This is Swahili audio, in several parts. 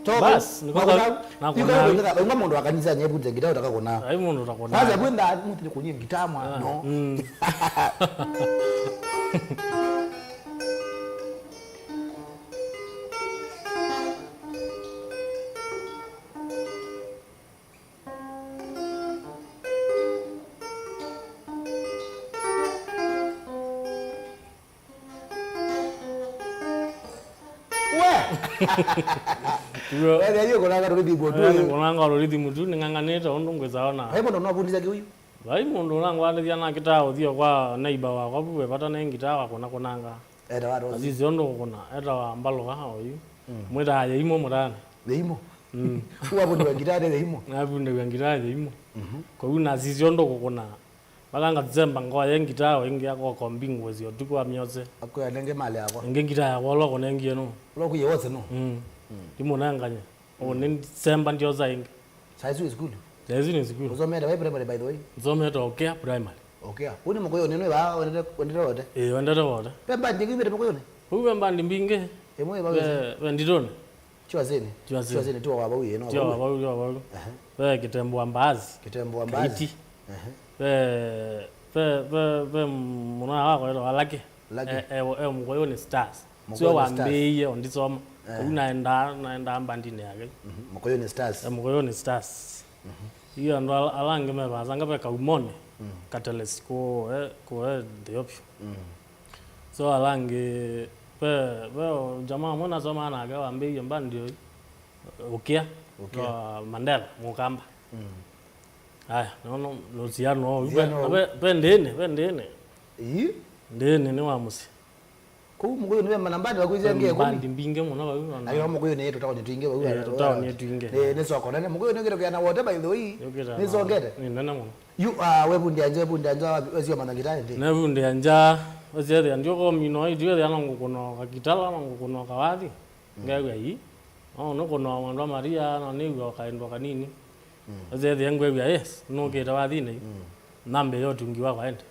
bas nakona unga mundu akanyiza nyebudze ngita utakakona hayi mundu utakona kaza kwenda muti kunye ngitamwa no Wewe kona rudi bodu kona ngalo rudi mutu ninganganeta ondongweza ona hayi mundu unafundisa ki uyu hayi mundu nangwandithia na kitao thio kwa neighbor wakwa buwe pata na ngita kona konanga era waro azizi ondo kona eta wa mbaloga uyu mwita ya imo murana leimo uwa bodu ngitade leimo na bunde ngitade leimo ko una azizi ondo kona balanga tsemba ngoya ngitao ingia kwa kombingwe zio tukwa myose akuya nenge mali yako ngita ya wolo kona ngieno loku yewose no imunanganya one tsemba ndio zaingi saizu is good saizu ni school uzometa by primary by the way uzometa okay primary okay uni Mukuyuni nwe ba wendete wote wendete wote pemba ndingi vile Mukuyuni uwe mbandi mbinge emwe ba wenditone chwazeni tu waba uye no tu waba we kitembwa mbazi pe muna wako ero alake Mukuyuni stars sio wambeye ondisoma unaenda mbandini yake Mukuyuni stars hiyo ndo alange meba zanga pe kaumone catalyst ko the option so alange pe jamaa mwana soma na ga wambeye mbandi ukia Mandela mukamba haya no ziano pe ndene ndene ni wamusi ko Mukuyuni we manambandi bakuize ngiye ko mbandi mbinge muna ba uyu ayo Mukuyuni yetu takone twinge ba uyu tutawo yetu inge neso kona ne Mukuyuni ngero kana wote by the way neso ngete ni nana muna you we bundi anja wezio manangita ndi na bundi anja wezio ndio ko mino idio ya nangu kuno kakitala nangu kuno kawadi ngegwe yi no kuno wandwa Maria na niwa kaendwa kanini wezio ngegwe yes no keta wadine nambe yote ngiwa kwaende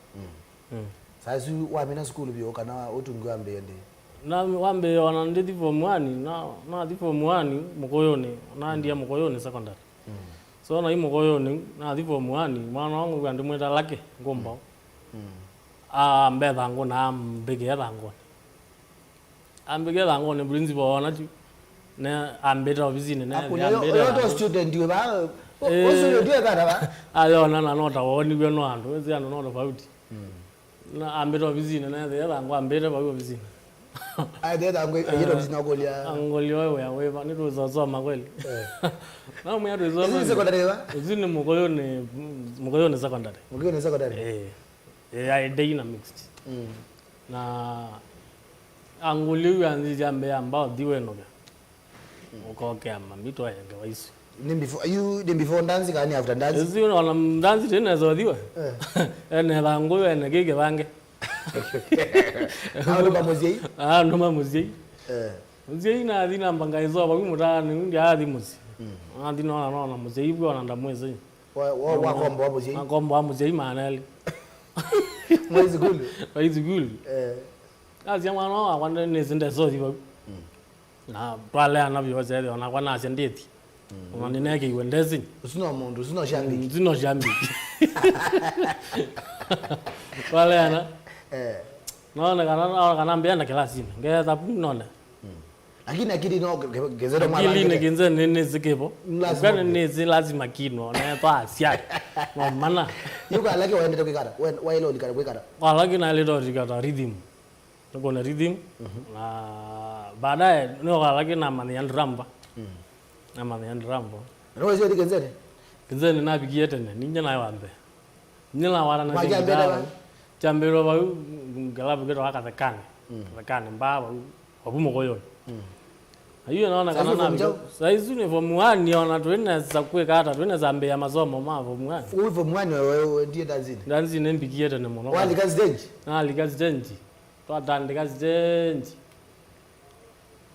saizu wamina school byo kana otungiwa mbende na wambe wana nditi form 1 na ndi form 1 Mukuyuni na ndia Mukuyuni secondary so na Mukuyuni na ndi form 1 mwana wangu kandi mweta lake ngomba mbetha ngo na mbege thango ambege thango ne principal wana tu na ambeta ofisini na ambeta student you ba oso ndio kana ba ayo na nota woni we no ando ezi ano nota fauti na ambeta ofisini na the thango ambeta ba ofisini ade thango yero ofisini akolia angolia wewe wewe ni tuzosoma kweli na mwe tuzosoma ni secondary ba uzini Mukuyuni secondary I dynamics na anguliwe anzi jambe ambao diwe noga ukoke ama mito yenge waisu ni before dance kani after dance ezi ona dance tena zo diwe ene langu ene gege bange ndo mamuzei muzei na dina mbanga izo ba kumutana ndi adi muzi andi no muzei bwo na mwezi wakombo wa muzei manali mwezi gulu kazi ya mwana wa kwanda nezinde zozi ba na pale anavyo zele ona kwa na sendeti ona neke iwendezi usino mundu usino jambi pale ana naona kana mbenda klasi ngeza punona lakini akili no gezero mwana akili ne genze nene zikepo kana nezi lazima kino na pa sia no mana yuka laki waende kwikara wailo likara kwikara wala kina leo likara rhythm tuko na rhythm na baadaye no wala kina mani ya dramba na mani ya dramba roho zio digenzene na bigie tena ninja na wambe nila wala na dinga chambero ba galabu gero akatakane takane mbaba wabu Mukuyuni ayo naona kana na saizi ni form 1 niona tueneza kweka hata tueneza mbe ya masomo ma form 1 uwe form 1 wewe ndiye danzini mbikie tena muno wali kazi denji likazi denji twadande kazi denji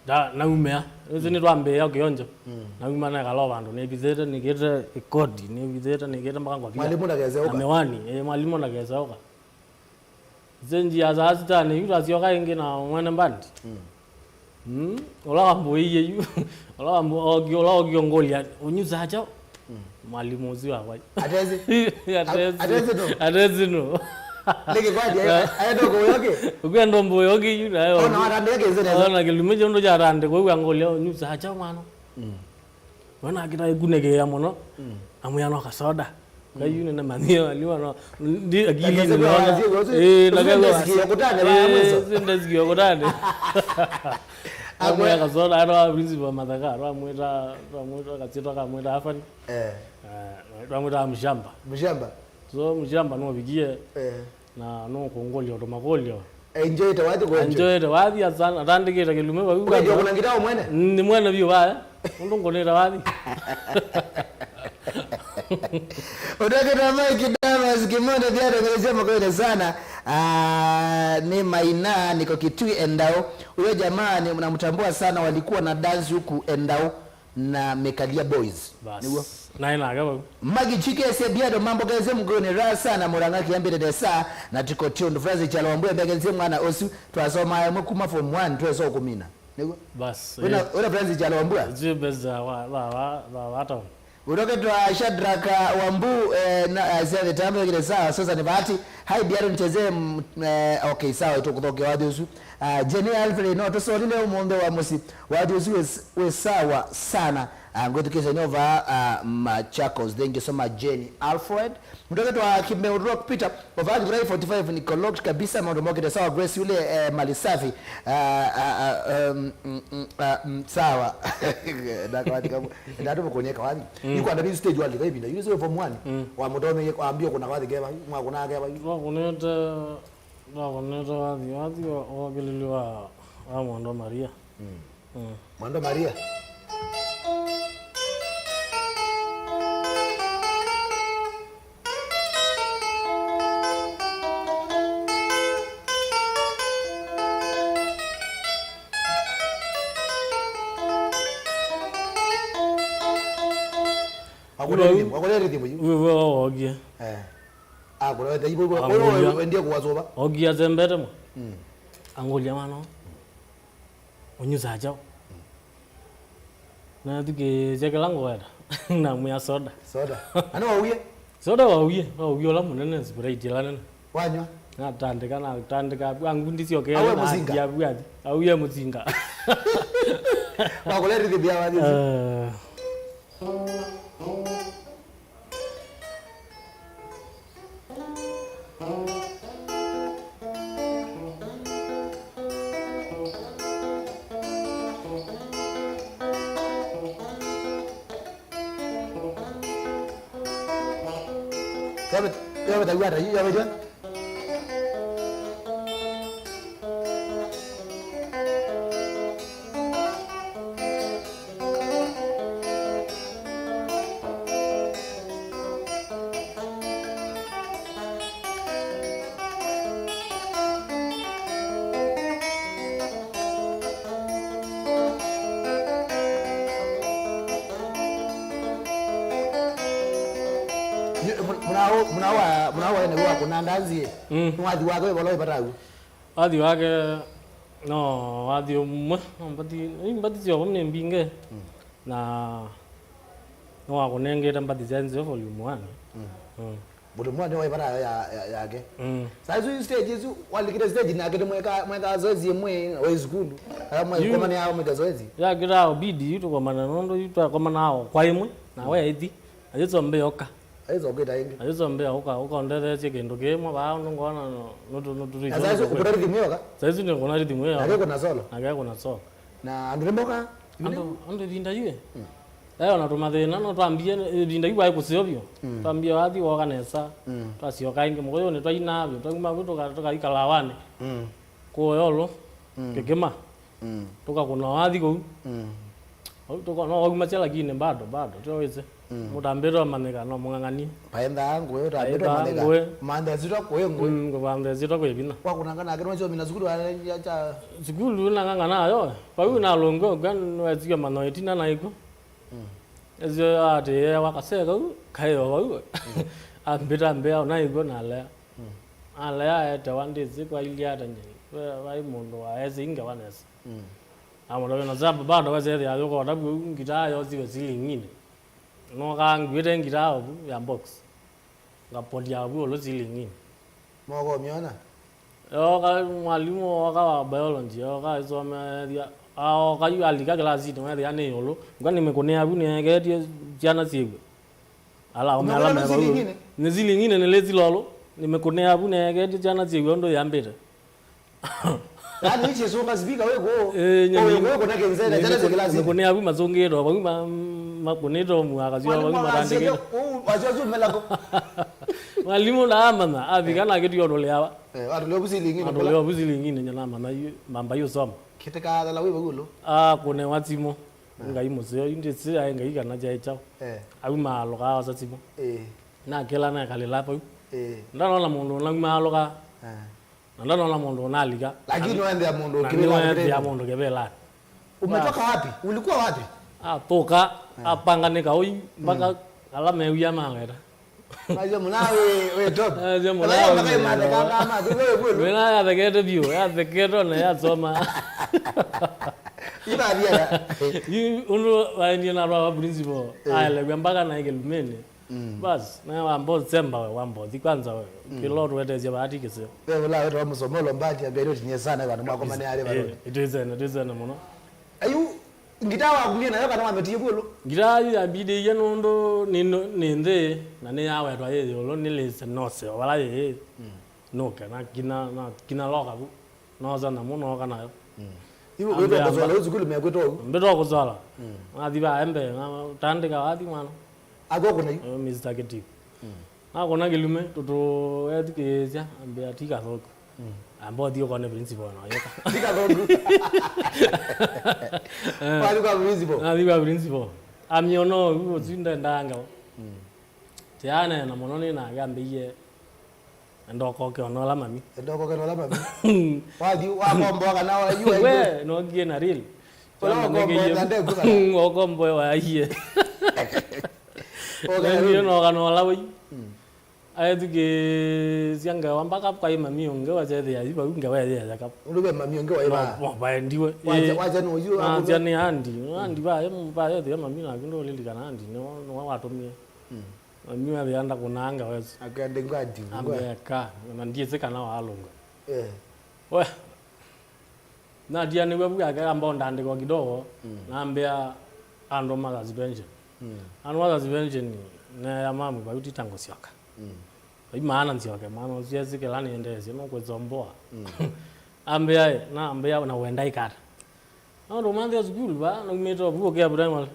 da na umea zini twambe ya kionjo na umana kalo bandu ne bizeta nikete ikodi ne bizeta nikete makangwa pia mwalimu ndagezeuka amewani mwalimu ndagezeuka zenji azazita ne yura zioka ingi na mwana mbandi Ola amboiye yu. Ola ambo ngolia unyuza hacho. Mwalimu uziwa kwa. Atezi no. Leke kwaje ayedo ko yoke. Ugendo mbo yoke yu na yo. Ona warande yake zene. Ona kilumeje ndo jarande kwa ngolia unyuza hacho mano. Wana kita igunege ya mono. Amuyano kasoda. Kayu nina mania aliwa ndi agili ni naona nagalo kutane ba mwezo ndezigio kutane amoya kazola ara principal madaka ara mweta katsito kamweta afani ramweta mshamba so mshamba no bigie na no kongolio to magolio enjoy to wadi azana atandikira kilume ba kwa kuna ngitao mwene ni mwene bio ba ndongonera wadi Udakita Mike Damas kimondo Biado ngelezema kwa sana. Ni Maina niko Kitui Endao. Huyo jamaa ni mnamtambua sana, walikuwa na dance huku Endao na Mekalia Boys. Nigo. Naina gaba. Magi chike se Biado mambo geze mgone Raha sana muranga kiambire desa na tuko tundu frazi cha lombo mbegeze mwana osu twasoma mukuma form 1 tweso kumina. Nigo. Bas. Una frazi cha lombo. Zibeza wa hata. Uroke twa Shadraka Wambu na zile tamu ile sawa sasa ni bahati hai Biado nichezee okay sawa itokutoke wadi usu Jenny Alfred no to sori leo muombe wa musi wadi usu we sawa sana ngoto kesa nova Machakos thank you so much Jenny Alfred uroke twa Kimbe Rock Peter over 45 ni collect kabisa mambo moke sawa Grace yule Malisafi sawa dakawati kama ndio mkonyeka wadi iko under stage wali kai binda yule form 1 wa motome kwambia kuna wadi geba mwa kuna geba wakuneta wadi wageliliwa wa Mwando Maria Mwando Maria Wakolere rithimu wewe ogia kuna ibo ndio kuwazoba ogia zembere mo angolia mano onyuza hajao na dige jekelango wada na muya soda ana wauye wauye ola munene sprite la nene wanywa na tandika angundi sio kele na ya bwadi auye muzinga wakolere rithimu ya wadi Ya betul ada ya betul. Munawa ene wa kuna ndazi mwadhi wake bolo baragu wadhi wake no wadhi mbati sio komne mbinge na no akunengeta mbati zenze volume 1 volume 1 wa bara yake sasa stage hizo walikita stage na kete mweka zoezi mwe wa school kama kama ni hao mweka zoezi ya gira obidi yuto kwa mana nondo yuto kwa mana hao kwa imwe na we ethi ayezo mbeyoka aizo kwita ingi aizo mbea uka ndere chekendo kemwe ba ngona no sasa ukura rithimu yoka sasa ni kuna rithimu yoka nake kuna solo na anduremboka ando vinda yue leo na tumathina no twambie vinda yue aikusiobyo twambie wathi woka nesa twasioka ingi mugoyo ni twainabyo twaguma tukaikala wane kuoyolo kekema tukakuna wathi kou tuko no oguma chala kine bado tuweze mutambiro maneka no mungangani paenda angu yo tabiro maneka manda zito koyo ngo ngobande zito ko ibina kwa kunangana akero cho mina zukuru ya cha zukuru nangangana yo pa una longo gan wazika manoitina na iko ezo ate wakaseka kayo wa ambira mbea na iko na le ale ya ete wande ziko ilia tanje wa imondo wa ezinga wanesa Amo na zamba bado waze ya yoko dabu ngita yo ziwe zilingine. No ka ngwete ngita ya box. Ngapodia bu lo zilingine. Mogo miona. Yo ka mwalimu wa biology yo ka isoma dia ka yu alika klasi to ya ne yolo. Ngani mekonea bu ne ke jana ziwe. Ala umela me ba. Ne zilingine ne lezi lolo. Nimekonea bu ne ke jana ziwe ndo yambere. Yaani hichi songa zibika wewe wewe kuna kenzela jana za klasi. Nimekonea bu mazongero ba makoneto mu akaziwa ba matandike. Wazo melako. Mwalimu na amana abigana kitu yodole yawa. Adole buzilingine. Adole buzilingine nyana mana mamba yo soma. Kitaka la wewe gulo. Kone watimo. Ngai museo indisi ai ngai kana jai chao. Abi malo ka wasatimo. Na kela na kale lapo. Ndano la mundu na malo ka. Ndano la mundu na liga. Lakini wende ya mundu kibela. Wende ya mundu kibela. Umetoka wapi? Ulikuwa wapi? Toka apangane ka oi mpaka ala mewia mangera. Maje munawe we top. Maje munawe. Maje made kama wewe wewe. Wena ya begeto bio, ya begeto na ya soma. Iba dia. Uno waini na raha principal. Ale mpaka na igelumene. Bas, na wambo semba wambo. Dikwanza kilo rwete je bahati kese. Wewe la wewe msomolo mbati ya bero tinye sana bana mwako mane ale baro. Itizena muno. Ayu ngitawa kulina yoka na metiye bulo. Ngira ya bide yenondo ninde na ne yawe twa ye yolo nilese nose wala ye. No kana kina loka bu. No za na muno kana yo. Ibu wewe bazala uzukulu mekweto. Mbeto kuzala. Adiba embe tandika wadi mwana. Agoko na yu. Mr. Ketip. Akona gelume toto edikeja ambe atika thoko. Ambo dio kone principal na yoka. Tika thoko. Pali kwa principal. Adi kwa principal. Amiono uzinda ndanga. Tiana na mononi na gambe ye. Ndoko ke ono la mami. Ndoko ke ono la mami. Wadi wakombo kana wa yu. We no gie na real. Wakombo wa ye. Ndio no kana la we. Ayetuke sianga wambaka kwa mami onge waje ya iba unge waje ya kap. Ulube mami onge wa iba. Ba ndiwe. Waje no yu. Waje ni andi ba ya mami na kindo lilikana andi no watomie. Mami wa yanda kunanga wewe. Akande ngadi. Ambeka na ndiye kana walunga. We. Na dia ni wewe aga ambao ndandiko kidogo na ambia ando magazi pension. Ando magazi pension na ya mamu ba uti tango sioka. Maana nsioke maana usiezi kila niendeze no kwezomboa. Ambia na wenda ikata. Ando mande school ba no meto buo ke primary.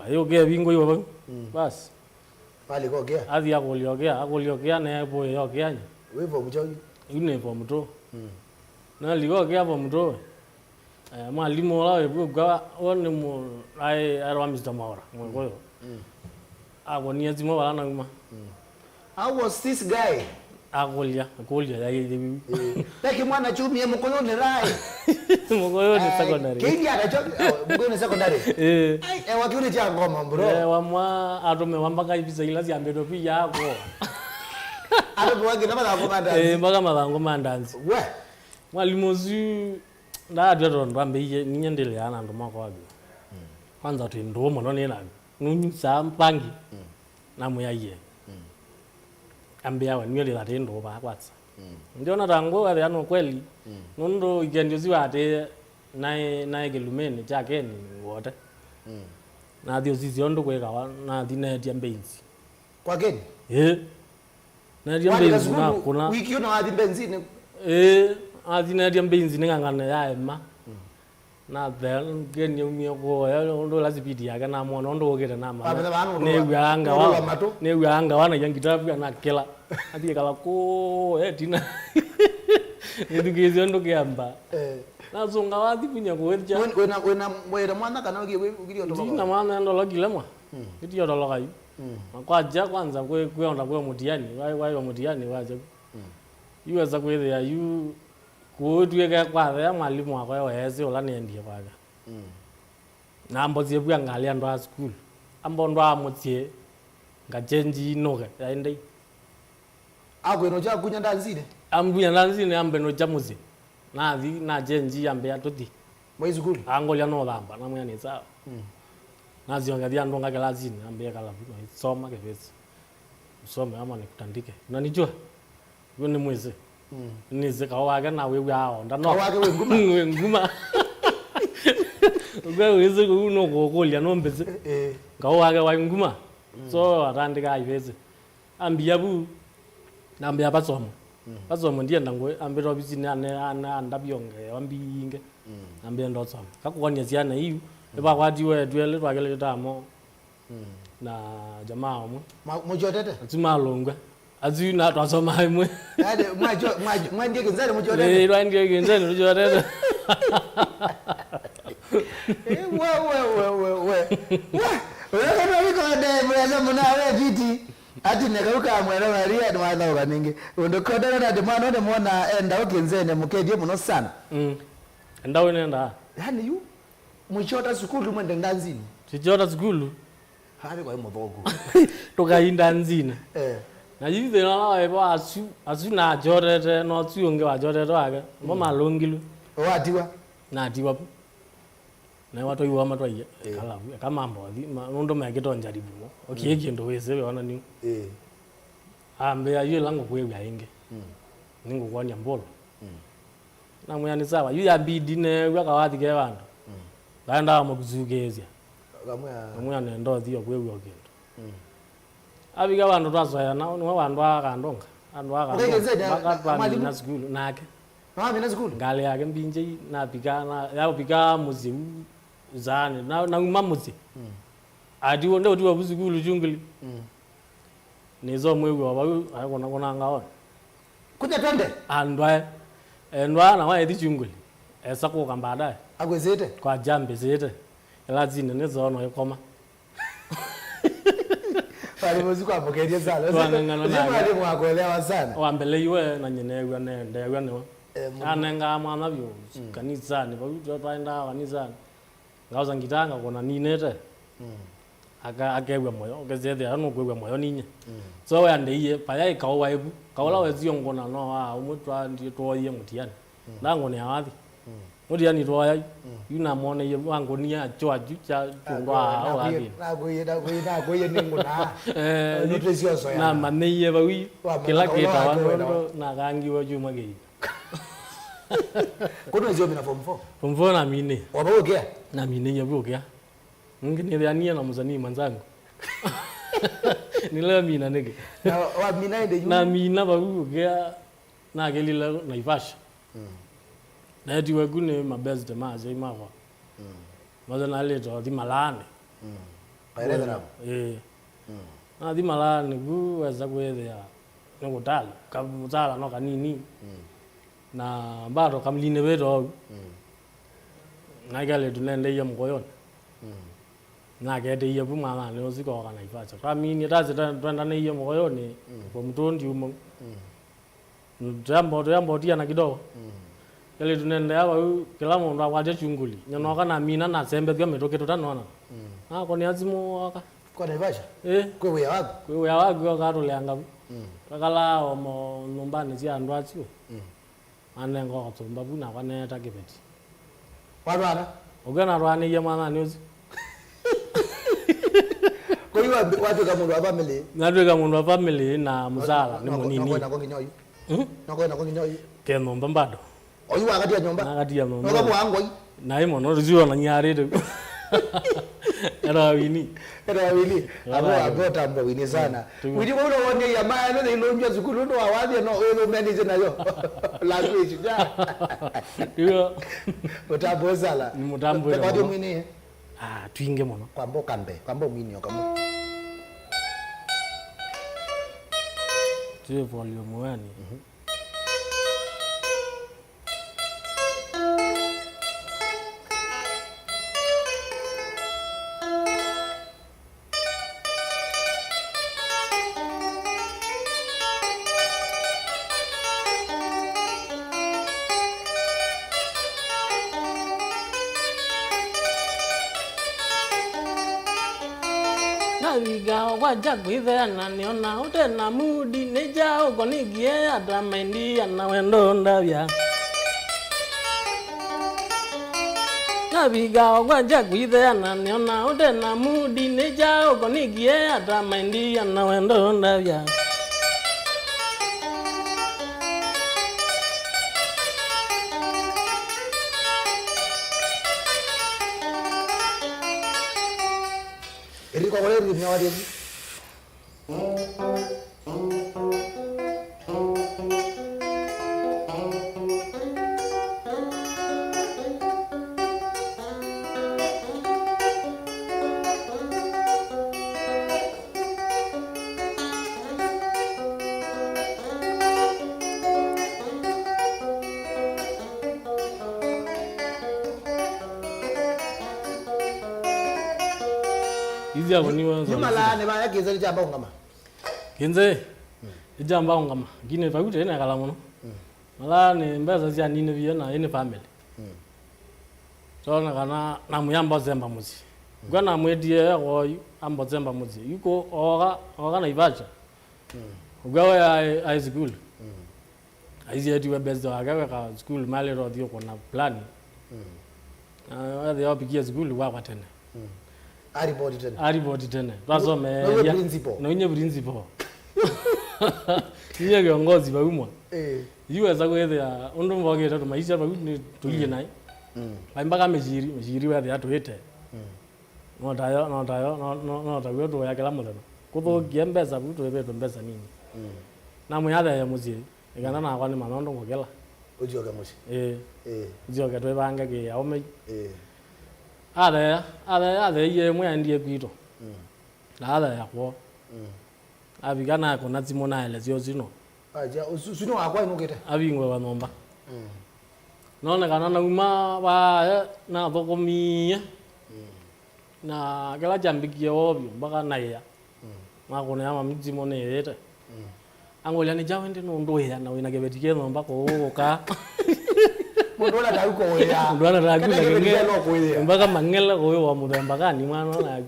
Ayo ke bingo yo bas. Pali ko ke. Adi akoliokea na boyo yo ke anya. Wewe bujoji. Ine po mto. Na ligo ke hapo mto. Mwalimu la wewe kwa one mu ai arwa Mr. Maura. Mwekoyo. Agonia zimo wala na nguma. How was this guy? Agolia ya yeye. Taki mwana chumi Mukuyuni rai. Mukuyuni secondary. Kidi anacho Mukuyuni secondary. Wakiuni cha ngoma bro. Wamwa atome wambaka ibisa ilazi ambedo pi yako. Alo wake na malango mandanzi. Mpaka malango mandanzi. We. Mwalimu zu nda ndo ndambe iye ninyendele ana ndo mako wake. Kwanza tu ndo mono nena. Nunyu sampangi. Namu yaye. Ambia wa nywele la tendo ba kwatsa. Ndio na tango wale ano kweli. Nondo igendiziwa ate nae gelumene chake ni wote. Na dio zizi ondo kweka na dina dia mbenzi. Kwa geni? Na dia mbenzi na kuna wiki una adi benzini. Adina dia mbenzi ngangana ya ema. Na then geni umio ko ondo lazibidi ya kana mwana ondo ogera na ma. Ne wianga wana yangitabu na kela. Ati kala ko dina. Edukizi ondo kiamba. Na zonga wadi punya ko werja. Wena mwana kana ukiri ondo. Dina mwana ndo logile mwa. Kiti ondo logai. Makwaja kwanza kweonda kwe mutiani, wai mutiani waje. Iweza kwethe ya yu kutuika kwa mwalimu wako yaweze ola niendie kwaga. Na ambozie bwa ngali ando a school. Ambo ndo amutie ngachenji inoga yaende. Agweno cha kunya ndanzine. Ambuya ndanzine ambe no chamuzi. Na chenji ambe atuti. Mwezi kuli. Angolia no dhamba na mwana sawa. Naziongalia ndonga kelazini ambia kala soma kevesi. Usome ama nikutandike. Unanijua? Wewe ni mwezi. Nize kawaga na wewe hao. Ndano. Kawaga wewe nguma. Wewe nguma. Wewe uno gogolia no mbeze. Kawaga wa nguma. So atandika iveze. Ambia bu. Nambia basoma. Basoma ndiye ndangwe ambiro bizine andabyonge wambinge. Ambia ndo soma. Kakuwania ziana hiyo. Eba kwati we dwele twagele tamo. Na jamaa omwe. Mujotete? Atsima longwa. Azu na twasoma imwe. Ade mwandike nzale mujotete. Ndike ngenzani mujotete. Wewe kode mwana munawe viti. Ati nekaruka mwana Maria mwana ukaninge. Undokoda na demano de mwana enda okenzene mukedi muno sana. Enda nenda. Yani yu muchota sukulu mwende ndanzini. Chichota sukulu. Habe kwa mbogo. Tokainda nzina. Na yize na ebo asu na jorete no tuyonge wa jorete wake. Mama longilu. Watiwa. Na tiwa. Na watu yiwa matwa kala kama mbothi ndo mageto njaribu. Okieki ndo weze wana ni. Ambe ayo lango kwewe ainge. Ningo kwani mbolo. Na mwana sawa yu ya bidi ne wakawathi ke bantu. Baenda mukuzugezia. Kamwana ndo thio kwewe okendo. Abiga bantu twasoya na ni bantu akandonga. Andu akandonga. Na skulu nake. Na skulu. Ngale yake mbinje na bigana ya biga muzi uzane na mamuzi. Adi wonde odiwa buzukulu junguli. Nizo mwewe wabayu ayakona kona ngaona. Kuja twende. Andwa endwa na wa junguli. Esako kambada. Agwezete. Kwa jambe zete. Elazini nezono ekoma. Pale muziki apokedia sana. Sasa mwakuelewa sana. Wambele iwe na nyenewe na ndewe ne. Anenga mwana byo kanisani bayo twaenda kanisani. Ngauza ngitanga kona ninete. Akewe moyo kezete ano kwewe moyo ninye. So yandeiye paya ikawa ebu. Kawala wezio ngona no umutwa ndi toye mutiani. Nango ne awathi. Mutiani toya yuna mone ye wango niya choaju cha chungwa awathi. Nagoye ningo na. Nutrezio soya. Na maneye bawi kila kita wano na gangi wajuma gei. Kono zio mina form 4. Form 4 na mine. Wabogea? Na mine yabogea. Ngine yania na muzani manzangu. Nile mina nige. Na wa mina inde yu. Na mina babogea na gelila na Ivasha. Na eti wegune mabezi de maze imawa. Maze na leto di malane. Kaireza na. Na di malane gu weza kwede ya. Ngutala kabutala no kanini. Na bado kamline bedo. Na gale tunende ye mkoyoni. Na gede ye bumama ne oziko kana Ivasha. Kamini taze twenda ne ye mkoyoni. Kwa mtondi umo. Jambo dia na kidogo. Kale tunende hapa kila mundu akwaje chunguli. Nyonoka na mina na sembe kwa metoke totanaona. Koni azimu waka. Kwa Ivasha? Kwewe ya wagu? Kwewe ya wagu wakatuleanga. Kakala omo numbani zi andu atio. Anengo katsomba buna kwaneta kibeti. Warwana? Ogana rwana ye mwana nyozi. Kwa hiyo watu kama mundu wa family. Natweka mundu wa family na muzala ni munini. Nakwenda kwa kinyoyi. Nakwenda kwa kinyoyi. Keno mbambado. Oyu wakati ya nyumba. Nakati ya nyumba. Ngoba wangu. Na imo no riziwa na nyarete. Era wini. Abo tambo wini sana. Wini kwa unaone ya maya no ilonjwa zukulu ndo awadhi no elo manager nayo. Language ja. Iyo. Utambo sala. Ni mutambo. Kwa ndio mwini. Twinge mono. Kwambo kambe. Kwambo mwini okamo. Tuwe volume wani. Naviga waja kwithena niona utena mudi neja uko nigie atamendi ana wendo ndavya Nabiga gwanja kwithana niona utena mudi neja ukonigie ata maindi na wendo ndavya Eriko kole ni wadi Izia woniwa zo. Yumala ne ba yageze jamba ngama. Genze. Ijamba ngama. Gine ba kute na kala mono. Mala ne mbaza zia nine biya na ine family. So na kana na muyamba zemba muzi. Gwana mwedie go ambo zemba muzi. Yuko oga na ibacha. Ugawa ya high school. Aizia diwe bezo agawa ka school mali ro dio kona plan. Wa pigia school wa tena. Aribodi tena. Bazo me ya. No nye principal. Nye kiongozi ba umwa. Yuweza kwethia undu mbogete to maisha ba ni tulie nai. Mpaka mejiri wa ya tuete. No tayo to ya kala muthano. Kutho giembeza buto ebeto mbeza nini. Na muyatha ya muziri. Igana na kwani manondo ngokela. Ujioga mushi. Ujioga to banga ke aume. Ada ye mwe ndiye kwito. Ada ya kwa. Abigana ko natsimona ele zio zino. Aja usino akwa inokete. Abingwe wa nomba. Nona kana na uma ba na bokomia. Na kala jambikie obyo mpaka na ya. Makone ama mtsimone yete. Angolia ni jawe ndi ndo ya na wina gebetike nomba ko ka. Mondona dauko ya. Mondona rakula mpaka mangela ko wa mudamba kani mwana na.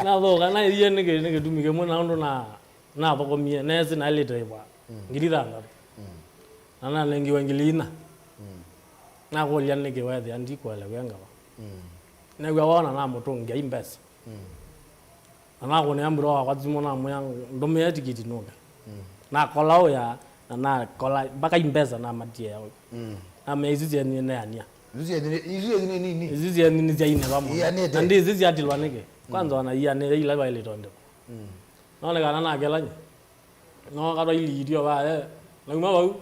Na do kana iye nege dumike mwana ndo na bokomia nezi na lete bwa. Ngirithanga. Ana lengi wengilina. Na golia nege wathi andiko ele wenga ba. Na gwa wana na motonga imbesa. Ana ko ne ambro wa kwazimona moya ndome ya tikiti noga. Na kolao ya na kola baka imbesa na matie ya. Na mezizi ni na ania. Izi nini? Izi ni zaina ba mo. Andi izi atilwa nege. Kwanza wana iya ne ila ba ile tonde. None kana na gelanye. No ka ro ili dio ba na nguma ba.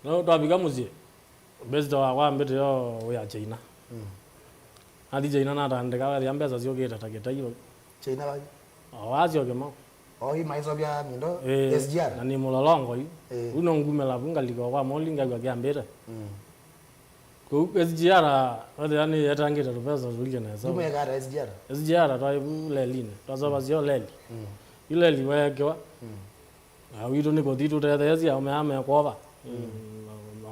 No to abiga muzie. Bezdo wa mbete yo ya China. Adi China na tande ka ya mbesa sio geta taketa hiyo. China ba. Awazio kemo. Hii maizo bya mindo SGR. Na ni mulolongo hii. Uno ngumela bungaliko kwa molinga kwa kiambere. Ko SGR wale yani yatangeta pesa zulike na sawa. Dume ka SGR. SGR to ibu leline. To so bazio leli. Ile liwe kwa. Awito ni kodito ta yazi ame kwa.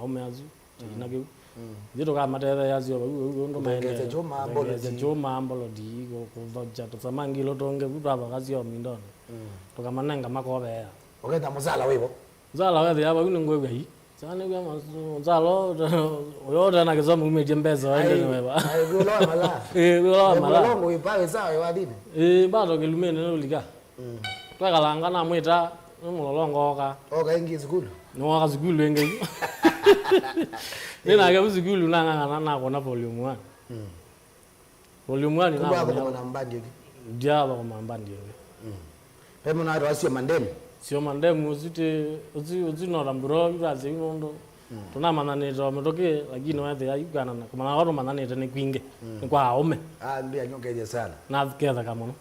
Ame azu. China ke. Jito kama ta yazi ndo maende. Joma ambolo di ko jato samangilo tonge kutaba kazi yo mindona. Toka mananga makobe ya. Ogenda muzala webo. Muzala wewe yaba kunengwe hii. Sana kwa muzalo oyoda na kizoma umejembeza waende wewe. Gulo mala. Gulo mala. Longo ipawe sawa wadini. Bado kelumene nolika. Twakalanga na mwita mulolongo ka. Oka ingi zikulu. No ka zikulu enge. Nina ka zikulu nanga na kona volume 1. Volume 1 na kwa mbandi hivi. Dialo kwa mbandi hivi. Pemo na ro sio mandemu. Sio mandemu uzi no ramburo uraze inondo. Tuna manane to metoke lakini wathe ya Uganda na kama watu manane tene kwinge. Ni kwa aume. Ndio nyongeje sana. Na keza kama no.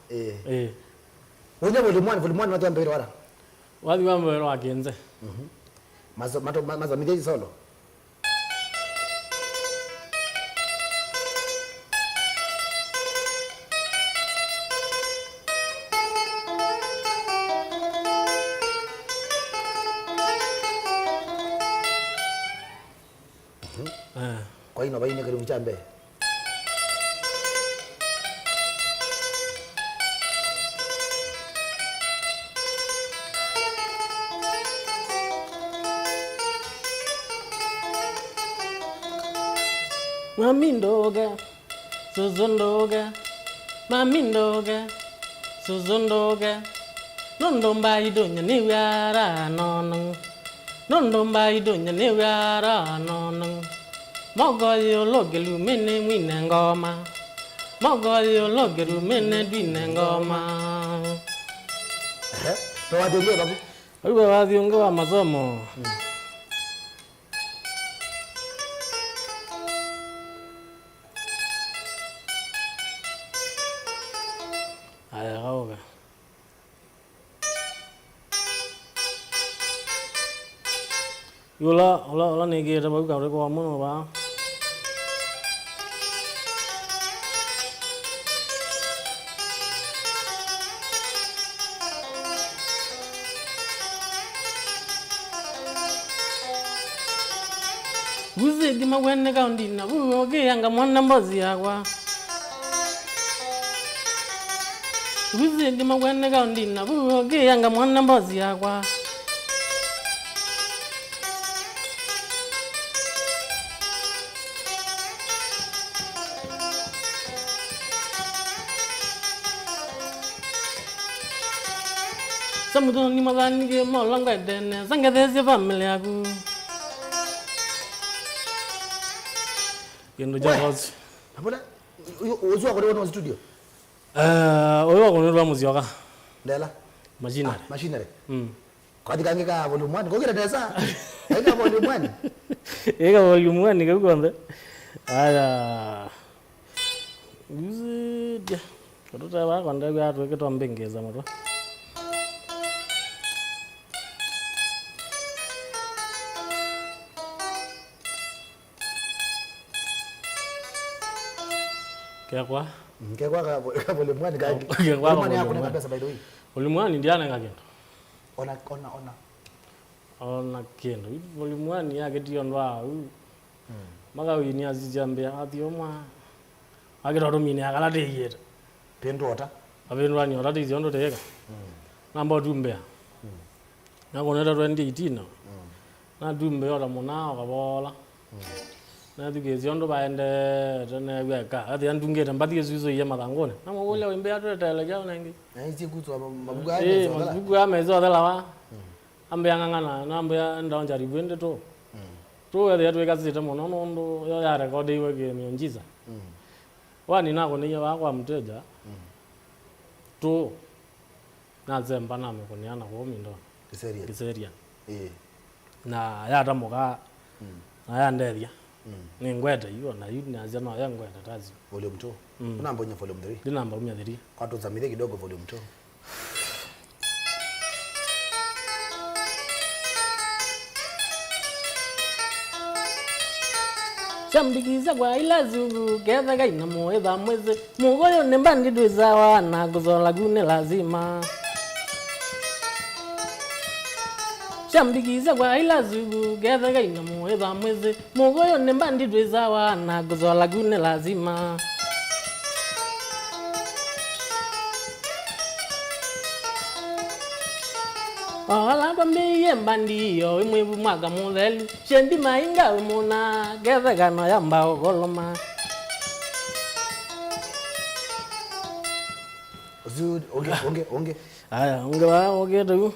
Wonye volume 1 watu ambere wala. Wadi wa mbere wa kenze. Mazo mideji solo. Kwa hiyo baine karibu chambe. Mamindoga, Suzundoga, Mamindoga, Suzundoga, Nondomba idonya niwara nono, Nondomba idonya niwara nono, Mogoyo logelu mene winengoma, Mogoyo logelu mene dwinengoma. Toa dingo babu. Wewe wadhiongo wa masomo. Aya kaoga. Yola nege tababu kaure kwa mono ba. Guzi di mawene kaundina buoge anga mwana mbozi yakwa. Guzi di mawene kaundina buoge anga mwana mbozi yakwa. Samudo ni madani ke molanga dene sanga desi family aku. Kendo jagozi. Hapola uzo akore no studio. Oyo akonera muzioka. Ndela. Machinery. Machinery. Kwadi kange ka volume 1 kokira desa. Eka volume 1. Eka volume 1 kakonde. Aya. Guzi. Kotota ba kwanda kwa to keto mbengeza moto. Kekwa ka volume 1 gani? Kekwa Volume 1 yako na pesa by the way. Volume 1 ndiana ngakendo. Ona Kendo. Volume 1 yake tionwa. Maga wini azijambia atioma. Agero mini akala deyeta. Pendo ota. Abenwa ni ora tizondo teka. Namba dumbea. Na konera 2018. Na dumbe ora mona kabola. Na tugezondo baende tene weka. Ati andungeta mbati yesuzo ye matangone. Na mogole wembe atotela jao nangi. Na hizi kutu mabuga ame zola. Mabuga ame zola lawa. Ambe ngangana na ambe ndonja ribwende to. To ya tweka zita mono ndo yo ya record iwe ke mionjiza. Wani nako niye wakwa mteja. To na zemba na me kuniana ko mindo. Kiseria. Na ya tamoka. Na ya nderia. Ni ngweta hiyo na hiyo na zana ya ngweta tazi. Volume 2. Kuna mbonya volume 3. Dina namba 103. Kwa to zamile kidogo volume 2. Chambikiza kwa ila zugu ketha gaina muetha mweze mugoyo nembandi dwezawa na guzola gune lazima. Chambikiza kwa ila zugu ketha gaina muetha mweze mugoyo nembandi dwezawa na guzola gune lazima. Ola kwambiye mbandiyo imwe bumaga mulelu shendi mainga umuna getha gano yamba ogoloma. Zud onge. Aya onge ba oge tu.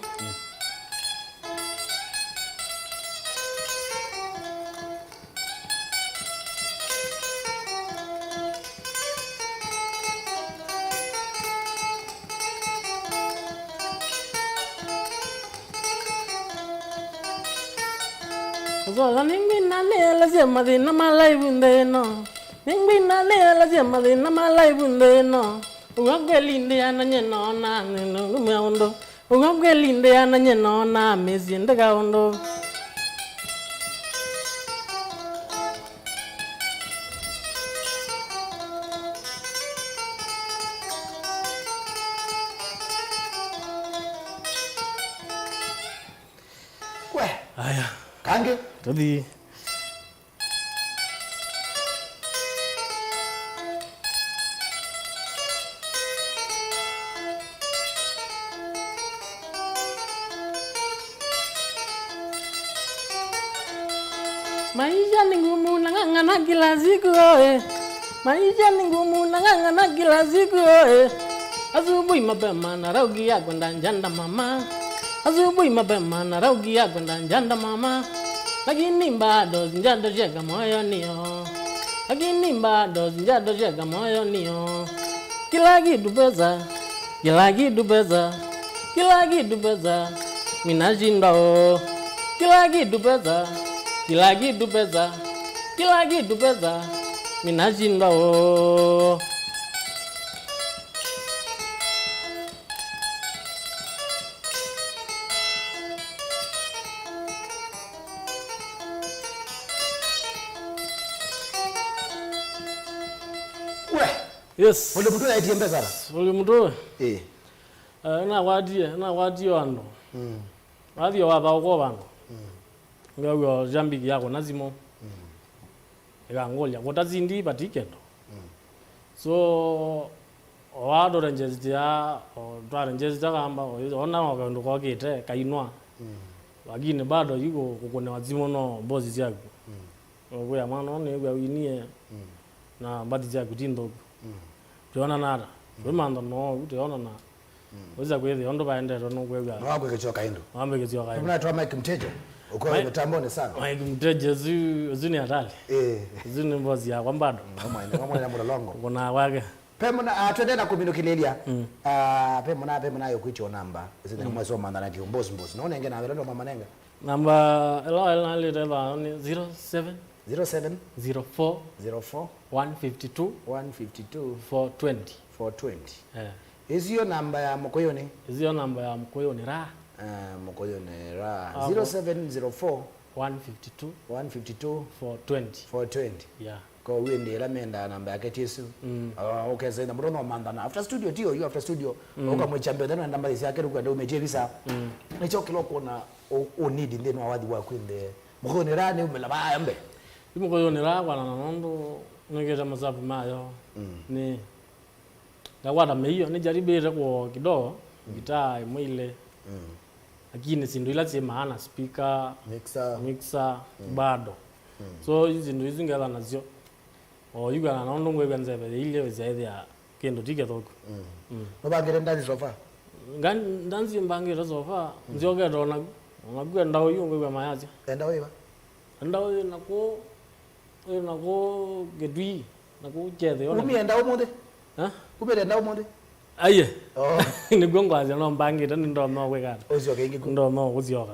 Zola ningina nela sema de na malai bundeno. Ningina nela sema de na malai bundeno. Ugagelinde ananyeno na neno meondo. Ugagelinde ananyeno na meziende gaondo. Aya. Kange. Tadi. Maisha ni ngumu nang'ang'ana kila siku oe. Maisha ni ngumu nang'ang'ana kila siku oe. Asubuhi mapema naraukia kwenda njanda mama. Asubuhi mapema naraukia kwenda njanda mama. Lakini bado sijatosheka moyoni yo. Lakini bado sijatosheka moyoni yo. Kila kitu pesa. Kila kitu pesa. Kila kitu pesa. Minashinda o. Kila kitu pesa. Kila kitu pesa. Kila kitu pesa. Minashinda o. Yes. Ule mtu aitembe sana. Ule mtu. Na wadi wando. Wadi wa ko bango. Ngawo jambi yako nazimo. Ngangolya kotazindi patikendo. So wado ranjezia twaranjezia kamba ona wakando kokete kainwa. Lakini bado yuko kukone wazimo no bozi zako. Oya mwana one winie na badi zako tindo. Tuona nada. Wemando no tuona na. Uza kwezi ondo baende no kwega. No wako kechoka indo. Wambe kechoka indo. Kuna Mike Mtejo. Uko mitambone sana. Mike Mtejo zuni hatali. Zuni mbozi ya kwambado. Kama ina mulolongo. Kuna wake. Pemona twende na kuminokilelia. Pemona yo kuicho namba. Zine mwezi wa mandana ki mbozi. Naona ngena ndo mama nenga. Namba ela leta ni 07 04 152 420. Hiyo namba ya Mukuyuni. Hiyo namba ya Mukuyuni Raha. Mukuyuni Raha 0704 152 420. Yeah. Kwa wende la menda namba yake Yesu. Okay, sasa ndio ndo mandana. After studio tio, you after studio. Ukamwechambia tena namba yake ruka ndio umejevisa. Nicho kiloko na o need ndeno awadi wa kwende. Mukuyuni Raha ni umelaba yambe. Mukuyuni Raha kwa nanondo ngeta masafu mayo. Ni Ngawada meyo ni jaribira kwa kidogo gitaa mwile. Lakini sindo ila sema hana speaker, mixer bado. So hizi ndo hizi ngala nazio. Yuga na nondo ngwe nzebe ile zaidi ya kendo tike toko. Nobangere ndani sofa. Ndanzi mbangere sofa. Njoge dona. Ngagwe ndawo yungwe mayazi. Ndawo iba. Ndawo nako gedwi nako chede ona. Umi ndawo mode. Kubere ndawo mode. Aye. Ni gongwaje no mbangire ndo no kwekana. Ozioka ingi Ndo no uzioka.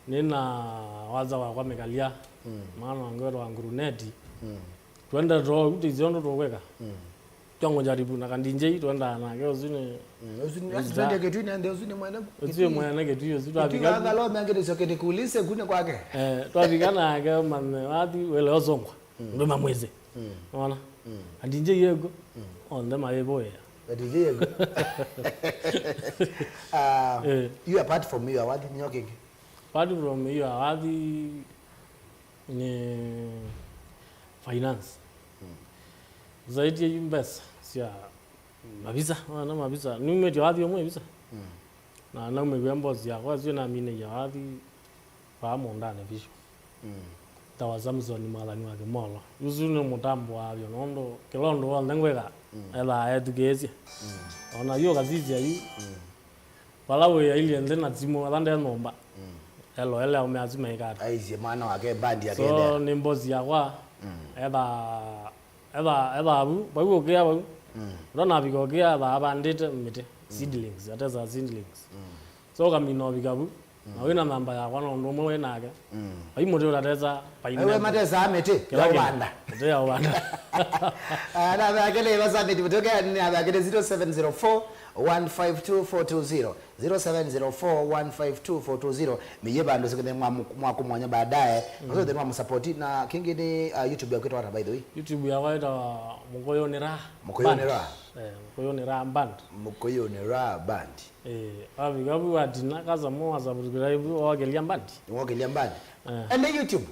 Nina waza wa kwamekalia. Maana ngoro wa nguruneti. Twenda ro utizondo tokweka. Tongo jaribu na kandinje twenda na ke uzine. Uzine ketu ni ande uzine mwana. Uzine mwana ketu yo zitu abika. Tuanga lo mangere sokete kulise kune kwake. Twabikana ke man wadi wele ozongwa. Ndo mamweze. Unaona? Kandinje yego. Onda mayeboya. But yego. You apart from you awadi nyoking. Apart from you awadi ni finance. Zaidi ya invest sia mabisa na mabisa nume wadi yo mwe bisa. Na mwe mbozi ya kwa sio na mine ya wadi pa mondane visho. Tawa Samson ni malani wake molo. Uzune mutambo wabyo nondo kilondo wa ndengweka. Ela edugezi. Ona yo kazizi ya yu. Palawe ya ili ndena zimo alande nomba. Hello ele umeazima ikata. Aizi maana wake bandi yake. So ni mbozi ya kwa. Eba abu babu okea babu. Rona biko okea ba abandite mite seedlings ateza seedlings. So kamino bikabu. Awina namba ya kwa ndo mwe nake. Ayi moto ateza paine. Ewe mateza amete. Ya ubanda. Ya ubanda. Na bakele basabiti butoka ni abakele 0704 152 420 miye bando sikende mwako mwanya baadaye ndio ndio msupport na kingine YouTube yako itawa by the way YouTube yako ita Mukuyuni Raha Mukuyuni Raha band Mukuyuni Raha band abigabu atina kaza mo subscribe wagelia band and YouTube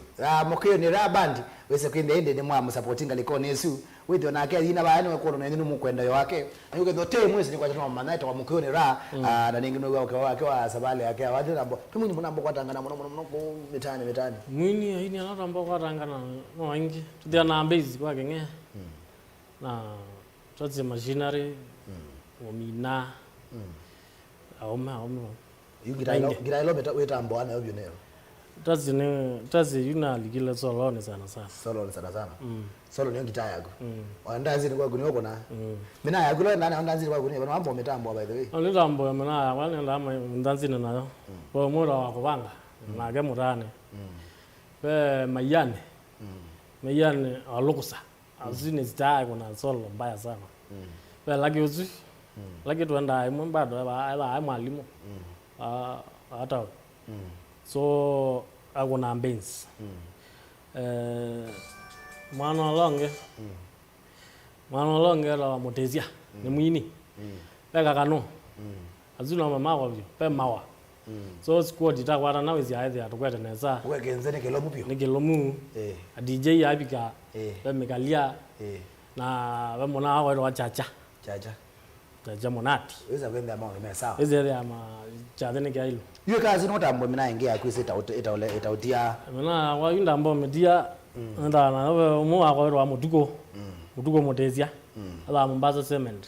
Mukuyuni Raha band wese kwende ende ni mwa supportinga likone Yesu withio nake thina baani we kuona nini mukwenda wake ayuke thote mwezi ni kwa chama manaita wa Mukuyuni Raha na ningi no wake wa sabale yake wathi nambo tumuni munambo kwatangana muno ku mitani mwini hini anatambo kwatangana no wangi tuthia na base kwa kenge na tutsi machinery omina aoma yugira ilo beta wetambo ana obyo nero tazi yuna ligile solo ni sana solo ni ngita yako wandazi ni kwa kuni huko na mina yako lo nani wandazi kwa kuni bana mambo mitambo by the way oni tambo ya mina ya wale ndama ndanzi na nayo kwa mura wa kubanga na ge murane be mayane alukusa azini zita kuna solo mbaya sana be lagi uzi lagi tuenda imu bado ba mwalimu hata so agona benz mwana longe la motezia ni mwini peka kanu azuna mama kwa vyo pe mawa so squad itakwata nawe ziaidhi atukwete neza wekenze ni kilomu DJ yabika pe mekalia na pe mona hawa wa chacha monati weza kwenda mama sawa weza ya ma chathi ni kailo yue kazi no tambo mina ingia kwise itautia mina wa yunda ambo media nda na mu wa wa mutuko motezia ala Mombasa cement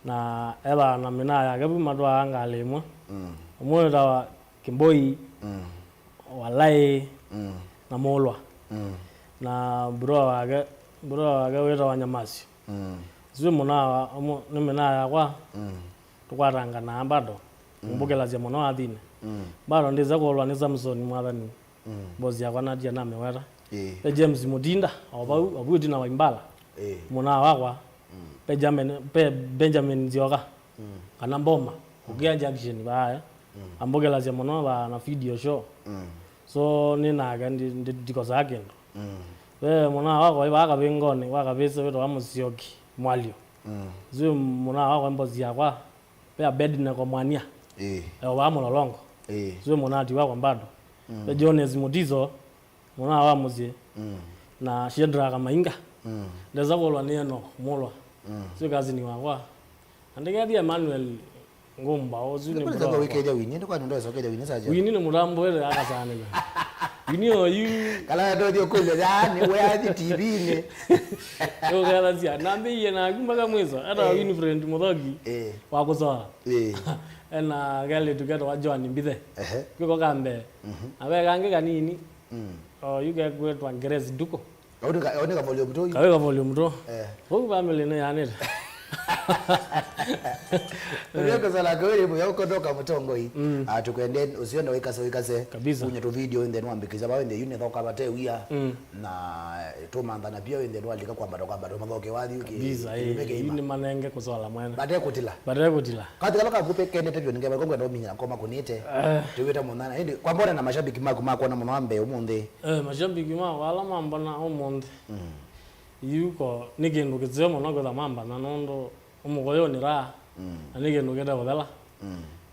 na ela na mina ya gabu madwa angalemo mu da wa Kimboi walai na molwa na bro waga weta wa Nyamasi zwe mona ni mina ya kwa tukwatanga na bado mbugela zya mona athine bado ndiza kolwa ni Samson mwathani bozi yakwa na dia na mewera James Mudinda abuti na waimbala mona wakwa Benjamin Zioga kana mboma kugia junction baya ambogela zya mona ba na video show so ninaga ndiko zake we mona wakwa ibaka bingone wakabese weto amusioki mwalio zwe mona wakwa mbozi yakwa pe bed na kwa mwania wa mulolongo zwe mona ati wakwa mbado Jones Mutizo mona wa muzie na Shedra kama inga ndeza kolwa neno mulwa zwe kazi ni wakwa andike dia Emmanuel ngomba ozuni bro kwa wikeja wini ndo kwa ndo sokeja wini saje wini ni murambo ile akasana wini oyu kala ndo dio kule yani we ati TV ne yo kala zia nambe yena kumbaga mwezo hata wini friend mudhogi wako sawa na gale together wa John Mbithe kiko kambe abe kange kanini yuke kwetwa Ngerezi duko ka volume to ka volume to ho family ne yanele ndio kazala gori moyo kotoka mutongo hii tukwende usiende wikase kunye to video inde nwambikiza bawe inde yune thoka bate wia na to manda na pia inde nwalika kwamba mathoke wathi biza yune manenge kusola mwena bate kutila kati kaloka kupe kende tebyo ninge bakongwa ndo minya koma kunite tuweta munana indi kwa mbona na mashabiki mako na munombe umundi mashabiki wala mamba na umundi yuko nikindu kizemo no gotha mamba na nondo Mukuyuni Raha nikindu kida gothela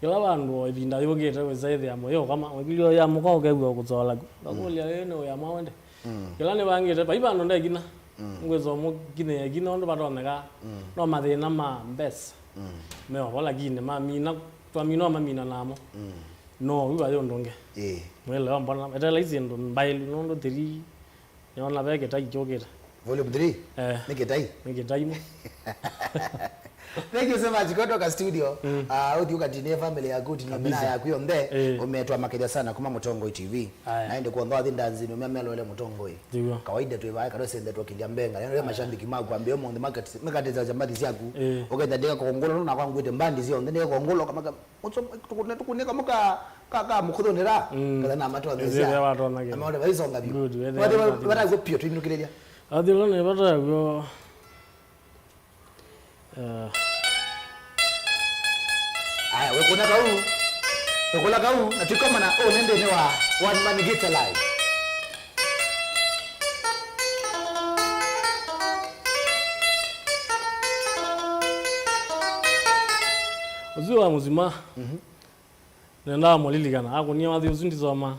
kila bandu ibinda yogete wezaithe ya moyo kama wigilio ya mukao kegwa kuzola bakulia ene ya mawende kila ni bangite baibando ndegina ngwezo mugine yagina ndo batomeka no mathina ma mbesa meo wala gine mamina twamino mamina namo no wiba yondonge mwele mbona etela izindu mbailu nondo 3 yona beke taijogeta volume 3 Nikitai mo Thank you so much kutoka studio. Uthi ukatine family ya good na mina ya kuyo mbe umetwa makeja sana kuma Mutongo TV. Naende kuondoa thindanzi no memelo ile Mutongo hii. Kawaida tu ibaya kado sende tu kindia mbenga. Yani mashambiki magu ambie mo market za jambati ziaku. Okaenda deka kongolo na kwangu ite mbandi zio ndende kongolo kama tukuneka muka kaka Mukuyuni Raha. Kala na mato azia. Amaona baizo ngabi. Wala go pio tu inukireja. Adilo ne bata go aya wekula kau na tukoma na nende ne wa one man get alive uziwa muzima nenda moliligana akunia wathi uzundi zoma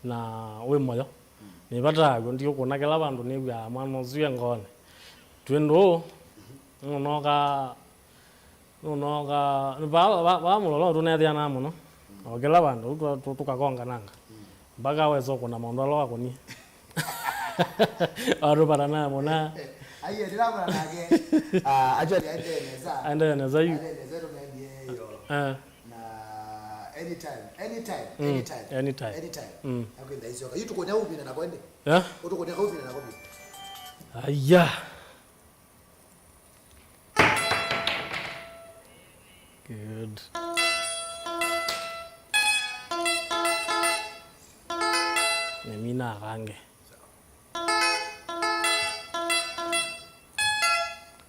na we moyo ni bata go ndio kuna kala bandu ne bya mwana uziwe ngone Twendo. Noka ba mulolo rune dia na muno. Ogela bandu tukakonga nanga. Baga wezo kuna mondolo wako ni. Aru para na mona. Aye ndira nage. Actually neza. Neza yu. Neza rumendi yo. Na anytime. Okay, ndaizo. Yitu konya ubi na kwende. Utukonya ubi na kwende. Aya. Good. Nemina range.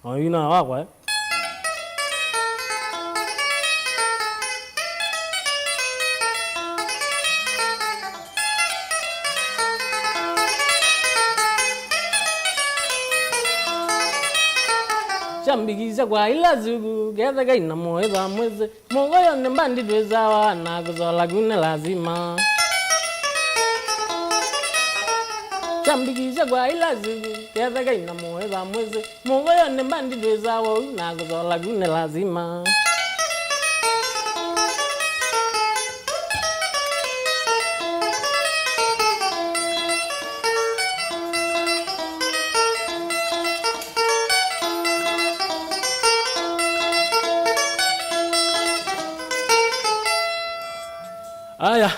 Oh, you know what? Chambigiza kwa ila zugu geza gaina moeza mweze mogoyo nembandi dwezawa na kuzola gune lazima Chambigiza kwa ila zugu geza gaina moeza mweze mogoyo nembandi dwezawa na kuzola gune lazima Aya.